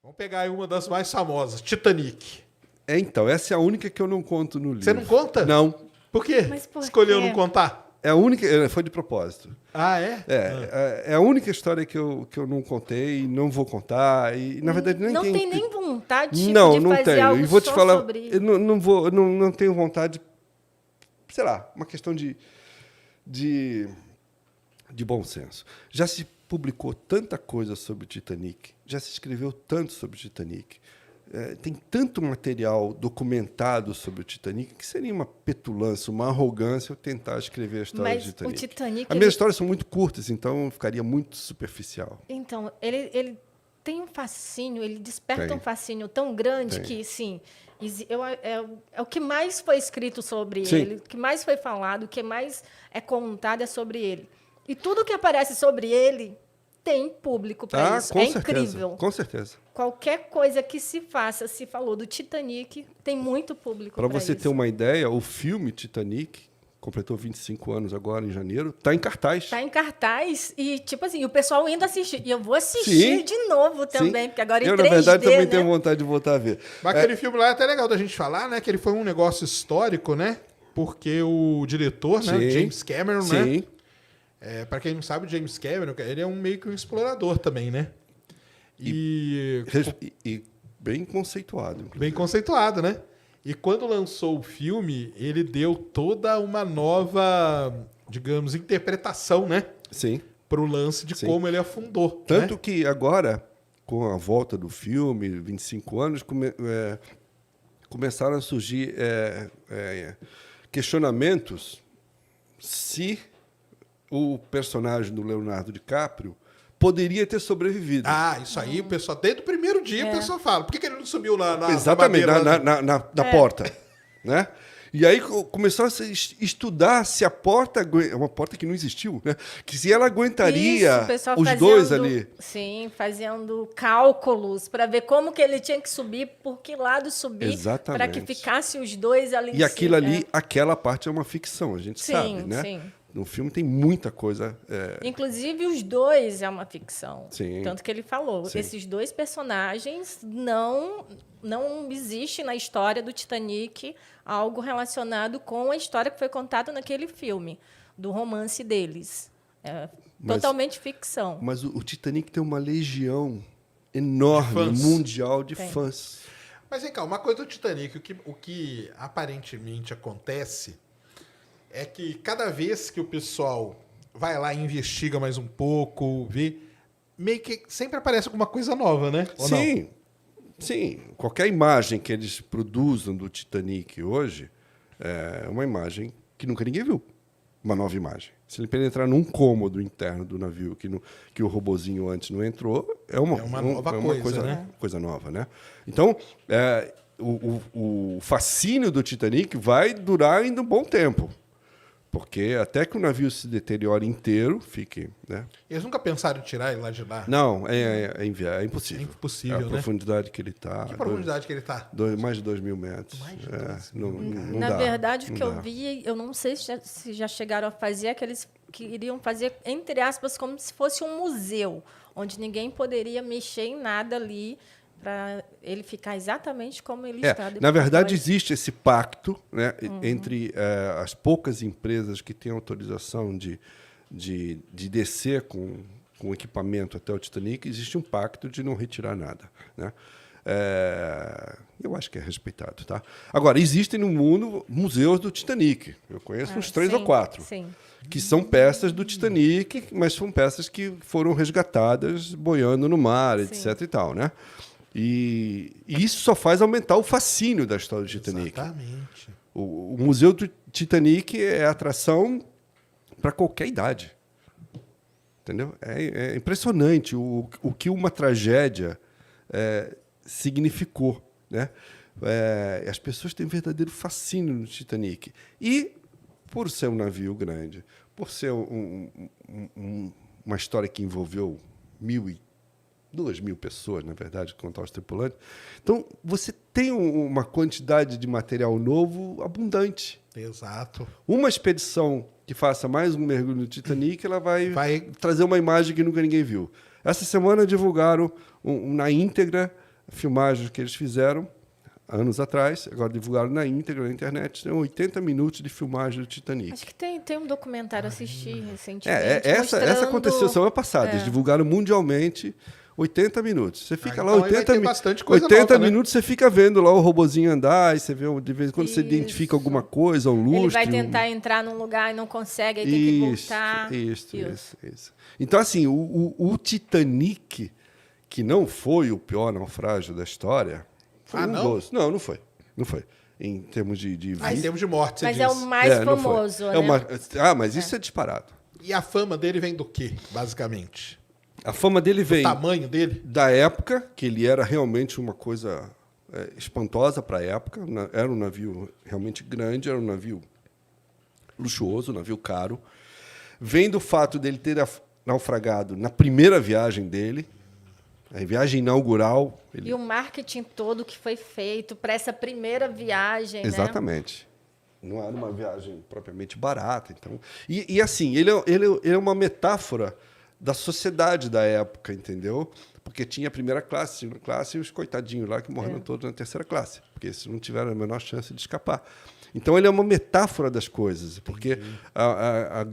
Vamos pegar aí uma das mais famosas, Titanic. Então, essa é a única que eu não conto no livro. Você não conta? Não. Por quê? Mas por Escolheu quê? não contar? É a única... Foi de propósito. Ah, é? É a única história que eu não contei, não vou contar. E, na verdade, nem Não tem... tem nem vontade de não fazer tenho. algo E vou te só falar, sobre eu não tenho vontade, sei lá, uma questão de bom senso. Já se publicou tanta coisa sobre o Titanic, já se escreveu tanto sobre o Titanic, tem tanto material documentado sobre o Titanic que seria uma petulância, uma arrogância eu tentar escrever a história Mas do Titanic. o Titanic, As minhas histórias são muito curtas, então ficaria muito superficial. Então, ele tem um fascínio, ele desperta Tem. um fascínio tão grande Tem. que, sim, é o que mais foi escrito sobre Sim. ele, o que mais foi falado, o que mais é contado é sobre ele. E tudo que aparece sobre ele tem público para isso. Com É certeza, incrível. com certeza. Qualquer coisa que se faça, se falou do Titanic, tem muito público Para para você isso. ter uma ideia, o filme Titanic, completou 25 anos agora em janeiro, está em cartaz. Tá em cartaz e, tipo assim, o pessoal indo assistir. E eu vou assistir Sim. de novo também, Sim. porque agora em Eu, 3D, na verdade, também né? tenho vontade de voltar a ver. Mas aquele filme lá é até legal da gente falar, né? Que ele foi um negócio histórico, né? Porque o diretor, né? Sim. James Cameron, né? Sim. Para quem não sabe, o James Cameron, ele é meio que um explorador também, né? E Bem conceituado. inclusive. bem conceituado, né? E quando lançou o filme, ele deu toda uma nova, digamos, interpretação, né? Sim. Para o lance de Sim. como ele afundou. Tanto né? que agora, com a volta do filme, 25 anos, começaram a surgir questionamentos se o personagem do Leonardo DiCaprio poderia ter sobrevivido. Ah, isso aí, o pessoal, desde o primeiro dia, o pessoal fala. Por que ele não subiu na Exatamente, madeira? na porta. Né? E aí começou a se estudar se a porta... É uma porta que não existiu, né? Que se ela aguentaria Isso, o pessoal os dois ali. Sim, fazendo cálculos para ver como que ele tinha que subir, por que lado subir, Exatamente. para que ficasse os dois ali em E aquilo cima. ali, aquela parte é uma ficção, a gente Sim, sabe, né? sim. No filme tem muita coisa... Inclusive, os dois é uma ficção. Sim. Tanto que ele falou. Sim. Esses dois personagens não existe na história do Titanic algo relacionado com a história que foi contada naquele filme, do romance deles. É totalmente ficção. Mas o Titanic tem uma legião enorme, De fãs. mundial de Tem. fãs. Mas vem cá, uma coisa do Titanic, o que aparentemente acontece é que cada vez que o pessoal vai lá e investiga mais um pouco, vê, meio que sempre aparece alguma coisa nova, né? Ou não? Sim, sim. Qualquer imagem que eles produzam do Titanic hoje é uma imagem que nunca ninguém viu. Uma nova imagem. Se ele penetrar num cômodo interno do navio que o robozinho antes não entrou, é uma nova coisa, né? coisa nova, né? Então, o fascínio do Titanic vai durar ainda um bom tempo. Porque até que o navio se deteriore inteiro, fique... Né? Eles nunca pensaram em tirar ele lá de lá? Não, é impossível. É impossível, a né? profundidade que ele está. Que profundidade que ele está? Mais de 2.000 metros. Mais de 2.000 não Na dá, verdade, o não que eu dá. vi, eu não sei se já chegaram a fazer, é que eles queriam fazer, entre aspas, como se fosse um museu, onde ninguém poderia mexer em nada ali, para ele ficar exatamente como ele está depois. Na verdade, existe esse pacto, né, entre as poucas empresas que têm autorização de descer com o equipamento até o Titanic, existe um pacto de não retirar nada. Né? Eu acho que é respeitado. Tá? Agora, existem no mundo museus do Titanic. Eu conheço uns 3 ou 4. Sim. Que são peças do Titanic, mas são peças que foram resgatadas boiando no mar, etc. e tal, né? E isso só faz aumentar o fascínio da história do Titanic. Exatamente. O Museu do Titanic é atração para qualquer idade. Entendeu? É impressionante o que uma tragédia significou. Né? As pessoas têm verdadeiro fascínio no Titanic. E, por ser um navio grande, por ser uma história que envolveu 2.000 pessoas, na verdade, contar os tripulantes. Então, você tem uma quantidade de material novo abundante. Exato. Uma expedição que faça mais um mergulho no Titanic, ela vai trazer uma imagem que nunca ninguém viu. Essa semana divulgaram na íntegra filmagens que eles fizeram anos atrás, agora divulgaram na íntegra, na internet, tem 80 minutos de filmagem do Titanic. Acho que tem um documentário, assisti recentemente. Essa aconteceu semana passada. Eles divulgaram mundialmente 80 minutos. Você fica lá então aí vai 80, ter bastante coisa 80 nova, né? minutos, você fica vendo lá o robozinho andar, e você vê de vez em quando você Isso. identifica alguma coisa, um lustre. Ele vai tentar entrar num lugar e não consegue, aí tem que voltar. Isso. Então, assim, o Titanic, que não foi o pior naufrágio da história, foi não? Não foi. Não foi. Em termos de Em termos de morte, você Mas diz. é o mais não foi. famoso, né? Mas isso é disparado. E a fama dele vem do quê, basicamente? A fama dele O vem tamanho dele? da época, que ele era realmente uma coisa espantosa para a época. Era um navio realmente grande, era um navio luxuoso, um navio caro. Vem do fato dele ter naufragado na primeira viagem dele, a viagem inaugural. E o marketing todo que foi feito para essa primeira viagem, né? Exatamente. Não era uma viagem propriamente barata. Então, e assim, ele é uma metáfora da sociedade da época, entendeu? Porque tinha a primeira classe, a segunda classe e os coitadinhos lá que morreram todos na terceira classe, porque esses não tiveram a menor chance de escapar. Então, ele é uma metáfora das coisas, porque a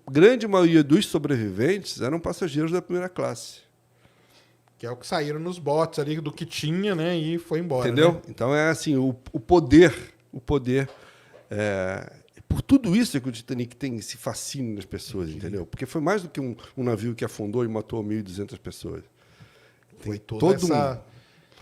grande maioria dos sobreviventes eram passageiros da primeira classe. Que é o que saíram nos botes ali do que tinha, né? E foi embora. Entendeu? Né? Então, é assim, o poder... por tudo isso é que o Titanic tem esse fascínio nas pessoas, entendeu? Porque foi mais do que um navio que afundou e matou 1.200 pessoas. Foi toda todo essa...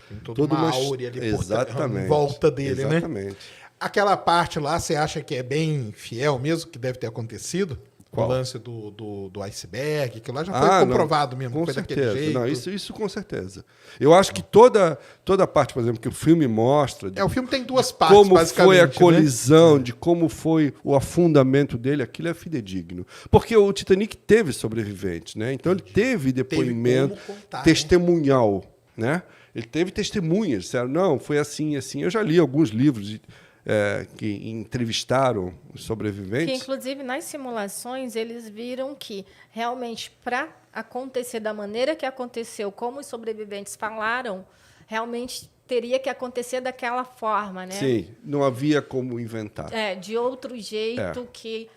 Tem toda uma áurea ali em volta dele, exatamente. né? Aquela parte lá, você acha que é bem fiel mesmo, que deve ter acontecido? Qual? O lance do iceberg, que lá já foi comprovado mesmo, com foi certeza. daquele jeito. Não, isso com certeza. Eu acho que toda a parte, por exemplo, que o filme mostra... O filme tem duas partes, como basicamente. foi a colisão, né? de como foi o afundamento dele, aquilo é fidedigno. Porque o Titanic teve sobreviventes, né? Então ele teve depoimento como contar, testemunhal, né? Ele teve testemunhas, disseram, não, foi assim e assim. Eu já li alguns livros que entrevistaram os sobreviventes. Que, inclusive, nas simulações, eles viram que, realmente, para acontecer da maneira que aconteceu, como os sobreviventes falaram, realmente teria que acontecer daquela forma, né? Sim, não havia como inventar. De outro jeito que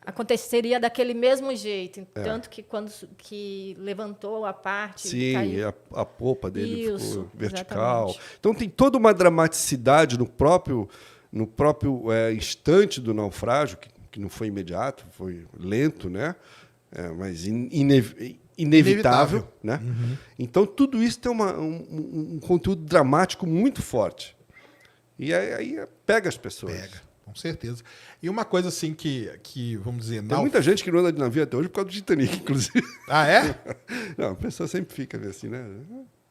aconteceria daquele mesmo jeito. Tanto que quando que levantou a parte... Sim, caiu. a popa dele Isso, ficou vertical. exatamente. Então tem toda uma dramaticidade no próprio instante do naufrágio, que não foi imediato, foi lento, né? Mas inevitável. Né? Uhum. Então tudo isso tem um conteúdo dramático muito forte. E aí pega as pessoas. Pega, com certeza. E uma coisa assim que vamos dizer... Tem muita gente que não anda de navio até hoje por causa do Titanic, inclusive. Ah, é? Não, a pessoa sempre fica assim, né?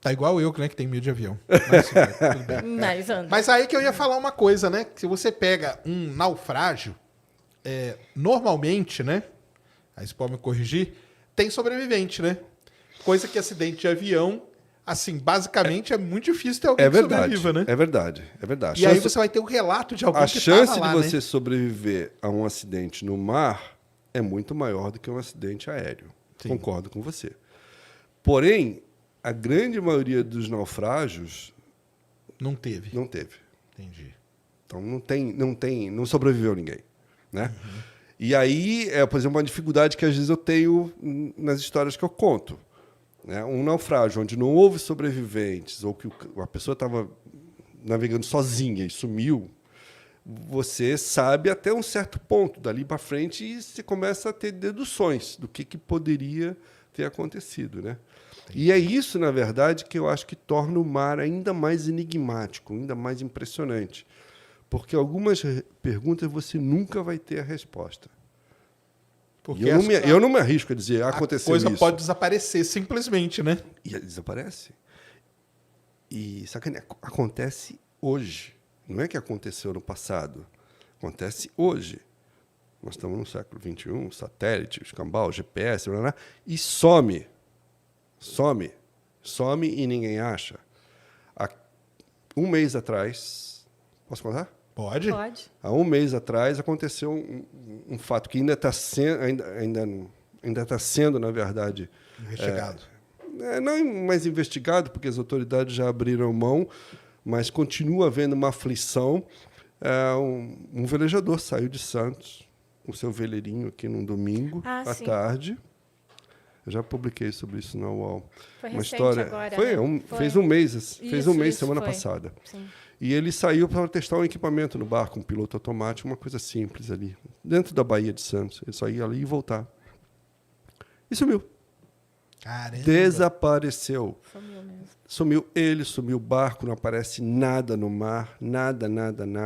Tá igual eu, né, que tem medo de avião. Mas, tudo bem. Mas aí que eu ia falar uma coisa, né? Que se você pega um naufrágio, normalmente, né? Aí você pode me corrigir, tem sobrevivente, né? Coisa que acidente de avião, assim, basicamente é muito difícil ter alguém que sobreviva, né? É verdade. E aí você vai ter um relato de alguém a que chance tava lá, de você né? sobreviver a um acidente no mar é muito maior do que um acidente aéreo. Sim. Concordo com você. Porém, a grande maioria dos naufrágios Não teve. não teve. Entendi. Então não sobreviveu ninguém, né? E aí, por exemplo, uma dificuldade que às vezes eu tenho nas histórias que eu conto, né? Um naufrágio onde não houve sobreviventes ou que a pessoa estava navegando sozinha e sumiu, você sabe até um certo ponto, dali para frente, e você começa a ter deduções do que poderia ter acontecido, né? E é isso, na verdade, que eu acho que torna o mar ainda mais enigmático, ainda mais impressionante. Porque algumas perguntas você nunca vai ter a resposta. Porque Eu não me arrisco a dizer, aconteceu isso. A coisa pode desaparecer simplesmente, né? E ela desaparece. E sabe que acontece hoje. Não é que aconteceu no passado. Acontece hoje. Nós estamos no século XXI, satélite, escambau, GPS, blá, blá, e some. Some e ninguém acha. Há um mês atrás... Posso contar? Pode. Há um mês atrás aconteceu um fato que ainda está sendo, na verdade... Investigado. não mais investigado, porque as autoridades já abriram mão, mas continua havendo uma aflição. Um velejador saiu de Santos com seu veleirinho aqui num domingo à tarde. Eu já publiquei sobre isso na UOL. Foi uma recente história. agora, Foi, né? Fez um mês, semana foi. passada. Sim. E ele saiu para testar um equipamento no barco, um piloto automático, uma coisa simples ali, dentro da Baía de Santos. Ele só ia ali e voltar. E sumiu. Caramba. Desapareceu. Sumiu mesmo. Sumiu ele, sumiu o barco, não aparece nada no mar, nada.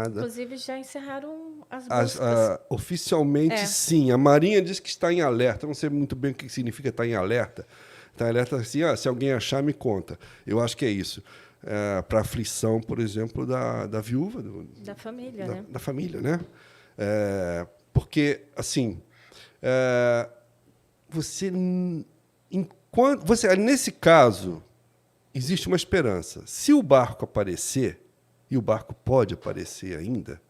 Inclusive, já encerraram as buscas. Oficialmente, sim. A Marinha diz que está em alerta. Eu não sei muito bem o que significa estar em alerta. Está em alerta assim, se alguém achar, me conta. Eu acho que é isso. Para aflição, por exemplo, da viúva. Da família, né? Da família, né? Porque, assim, nesse caso, existe uma esperança. Se o barco aparecer, e o barco pode aparecer ainda,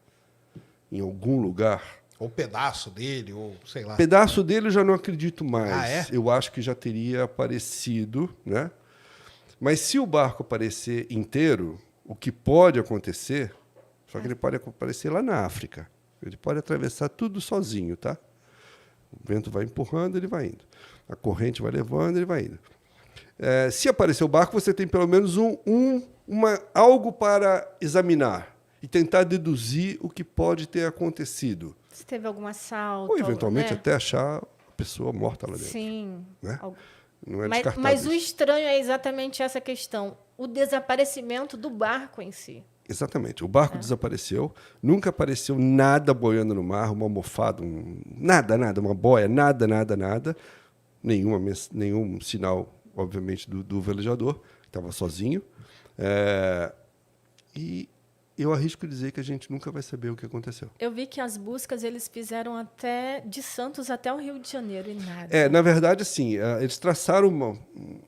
em algum lugar. Ou pedaço dele, ou sei lá. Pedaço dele eu já não acredito mais. Ah, é? Eu acho que já teria aparecido, né? Mas se o barco aparecer inteiro, o que pode acontecer, só que ele pode aparecer lá na África. Ele pode atravessar tudo sozinho, tá? O vento vai empurrando, ele vai indo. A corrente vai levando, ele vai indo. Se aparecer o barco, você tem pelo menos algo para examinar e tentar deduzir o que pode ter acontecido. Se teve algum assalto. Ou, eventualmente, né? até achar a pessoa morta lá dentro. Sim. Né? Não é descartável. Mas o estranho é exatamente essa questão, o desaparecimento do barco em si. Exatamente. O barco desapareceu, nunca apareceu nada boiando no mar, uma almofada, nada, uma boia, nada. Nenhum sinal, obviamente, do velejador, que estava sozinho. E eu arrisco dizer que a gente nunca vai saber o que aconteceu. Eu vi que as buscas eles fizeram até de Santos até o Rio de Janeiro e nada. Na verdade, assim, eles traçaram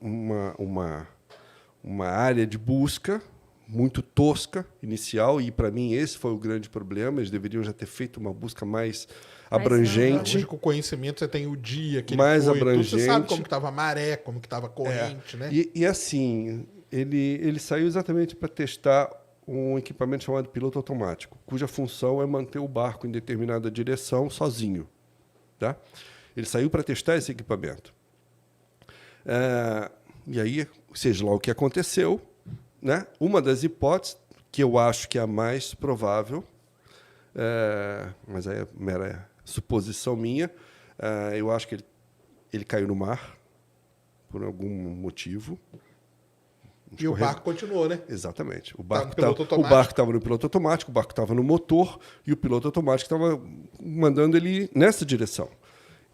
uma área de busca muito tosca, inicial, e, para mim, esse foi o grande problema. Eles deveriam já ter feito uma busca mais abrangente. Hoje, com o conhecimento, você tem o dia que mais ele foi, abrangente. Você sabe como estava a maré, como que estava a corrente, né? E assim, ele saiu exatamente para testar um equipamento chamado piloto automático, cuja função é manter o barco em determinada direção sozinho. Tá? Ele saiu para testar esse equipamento. E aí, seja lá o que aconteceu, né? Uma das hipóteses, que eu acho que é a mais provável, mas é mera suposição minha, eu acho que ele caiu no mar, por algum motivo. E o barco continuou, né? Exatamente. O barco estava no piloto automático, o barco estava no motor, e o piloto automático estava mandando ele nessa direção.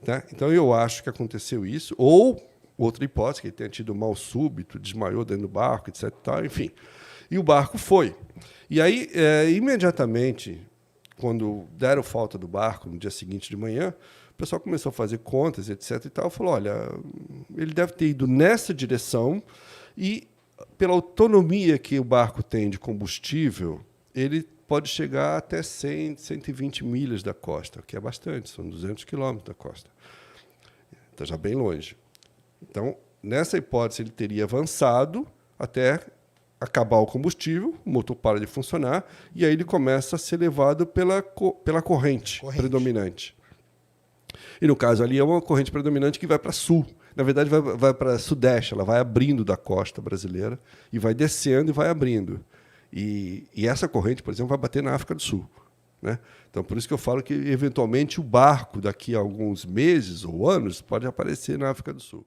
Tá? Então, eu acho que aconteceu isso. Ou, outra hipótese, que ele tenha tido mal súbito, desmaiou dentro do barco, etc. Tal, enfim. E o barco foi. E aí, imediatamente, quando deram falta do barco, no dia seguinte de manhã, o pessoal começou a fazer contas, etc. E tal, falou, olha, ele deve ter ido nessa direção e, pela autonomia que o barco tem de combustível, ele pode chegar até 100, 120 milhas da costa, que é bastante, são 200 quilômetros da costa. Está já bem longe. Então, nessa hipótese, ele teria avançado até acabar o combustível, o motor para de funcionar, e aí ele começa a ser levado pela corrente predominante. E, no caso ali, é uma corrente predominante que vai para sul. Na verdade, vai para sudeste, ela vai abrindo da costa brasileira e vai descendo e vai abrindo. E essa corrente, por exemplo, vai bater na África do Sul. Né? Então, por isso que eu falo que, eventualmente, o barco, daqui a alguns meses ou anos, pode aparecer na África do Sul.